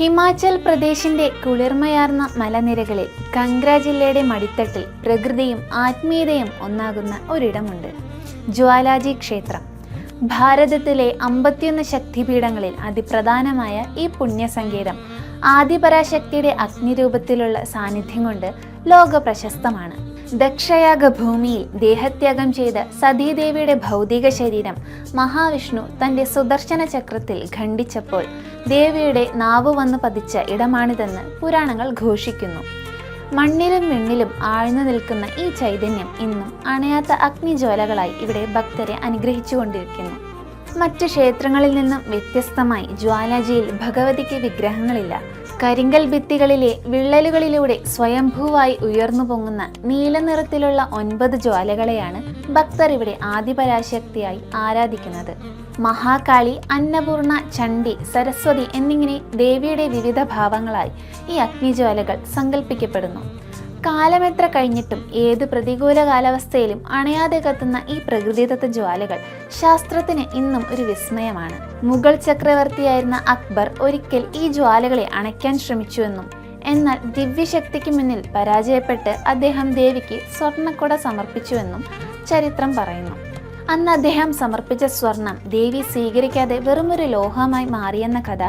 ഹിമാചൽ പ്രദേശിന്റെ കുളിർമയാർന്ന മലനിരകളിൽ കംഗ്ര ജില്ലയുടെ മടിത്തട്ടിൽ പ്രകൃതിയും ആത്മീയതയും ഒന്നാകുന്ന ഒരിടമുണ്ട്. ജ്വാലാജി ക്ഷേത്രം. ഭാരതത്തിലെ 51 ശക്തിപീഠങ്ങളിൽ അതിപ്രധാനമായ ഈ പുണ്യസങ്കേതം ആദിപരാശക്തിയുടെ അഗ്നിരൂപത്തിലുള്ള സാന്നിധ്യം കൊണ്ട് ലോക പ്രശസ്തമാണ്. ദക്ഷയാഗ ഭൂമിയിൽ ദേഹത്യാഗം ചെയ്ത സതീദേവിയുടെ ഭൗതിക ശരീരം മഹാവിഷ്ണു തൻ്റെ സുദർശന ചക്രത്തിൽ ഖണ്ഡിച്ചപ്പോൾ ദേവിയുടെ നാവ് വന്നു പതിച്ച ഇടമാണിതെന്ന് പുരാണങ്ങൾ ഘോഷിക്കുന്നു. മണ്ണിലും വിണ്ണിലും ആഴ്ന്നു നിൽക്കുന്ന ഈ ചൈതന്യം ഇന്നും അണയാത്ത അഗ്നിജ്വാലകളായി ഇവിടെ ഭക്തരെ അനുഗ്രഹിച്ചുകൊണ്ടിരിക്കുന്നു. മറ്റു ക്ഷേത്രങ്ങളിൽ നിന്നും വ്യത്യസ്തമായി ജ്വാലാജിയിൽ ഭഗവതിക്ക് വിഗ്രഹങ്ങളില്ല. കരിങ്കൽ ഭിത്തികളിലെ വിള്ളലുകളിലൂടെ സ്വയംഭൂവായി ഉയർന്നു പൊങ്ങുന്ന നീല നിറത്തിലുള്ള 9 ജ്വാലകളെയാണ് ഭക്തർ ഇവിടെ ആദിപരാശക്തിയായി ആരാധിക്കുന്നത്. മഹാകാളി, അന്നപൂർണ, ചണ്ഡി, സരസ്വതി എന്നിങ്ങനെ ദേവിയുടെ വിവിധ ഭാവങ്ങളായി ഈ അഗ്നിജ്വാലകൾ സങ്കല്പിക്കപ്പെടുന്നു. കാലമെത്ര കഴിഞ്ഞിട്ടും ഏത് പ്രതികൂല കാലാവസ്ഥയിലും അണയാതെ കത്തുന്ന ഈ പ്രകൃതിദത്ത ജ്വാലകൾ ശാസ്ത്രത്തിന് ഇന്നും ഒരു വിസ്മയമാണ്. മുഗൾ ചക്രവർത്തിയായിരുന്ന അക്ബർ ഒരിക്കൽ ഈ ജ്വാലകളെ അണയ്ക്കാൻ ശ്രമിച്ചുവെന്നും എന്നാൽ ദിവ്യശക്തിക്ക് മുന്നിൽ പരാജയപ്പെട്ട് അദ്ദേഹം ദേവിക്ക് സ്വർണ്ണക്കൊട സമർപ്പിച്ചുവെന്നും ചരിത്രം പറയുന്നു. അന്ന് അദ്ദേഹം സമർപ്പിച്ച സ്വർണം ദേവി സ്വീകരിക്കാതെ വെറുമൊരു ലോഹമായി മാറിയെന്ന കഥ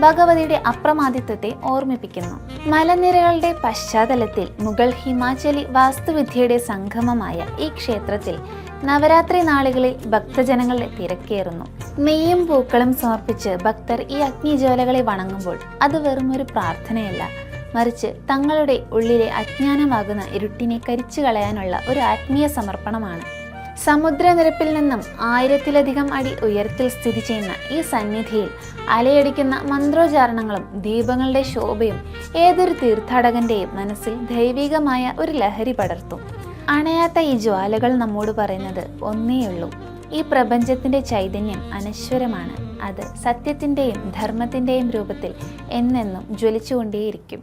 ഭഗവതിയുടെ അപ്രമാദിത്വത്തെ ഓർമ്മിപ്പിക്കുന്നു. മലനിരകളുടെ പശ്ചാത്തലത്തിൽ മുഗൾ ഹിമാചലി വാസ്തുവിദ്യയുടെ സംഗമമായ ഈ ക്ഷേത്രത്തിൽ നവരാത്രി നാളുകളിൽ ഭക്തജനങ്ങളുടെ തിരക്കേറുന്നു. നെയ്യും പൂക്കളും സമർപ്പിച്ച് ഭക്തർ ഈ അഗ്നിജ്വാലകളെ വണങ്ങുമ്പോൾ അത് വെറുമൊരു പ്രാർത്ഥനയല്ല, മറിച്ച് തങ്ങളുടെ ഉള്ളിലെ അജ്ഞാനമാകുന്ന ഇരുട്ടിനെ കരിച്ചു കളയാനുള്ള ഒരു ആത്മീയ സമർപ്പണമാണ്. സമുദ്രനിരപ്പിൽ നിന്നും 1000-ലധികം അടി ഉയരത്തിൽ സ്ഥിതി ചെയ്യുന്ന ഈ സന്നിധിയിൽ അലയടിക്കുന്ന മന്ത്രോച്ചാരണങ്ങളും ദീപങ്ങളുടെ ശോഭയും ഏതൊരു തീർത്ഥാടകന്റെയും മനസ്സിൽ ദൈവികമായ ഒരു ലഹരി പടർത്തും. അണയാത്ത ഈ ജ്വാലകൾ നമ്മോട് പറയുന്നത് ഒന്നേയുള്ളൂ: ഈ പ്രപഞ്ചത്തിന്റെ ചൈതന്യം അനശ്വരമാണ്. അത് സത്യത്തിന്റെയും ധർമ്മത്തിന്റെയും രൂപത്തിൽ എന്നെന്നും ജ്വലിച്ചുകൊണ്ടേയിരിക്കും.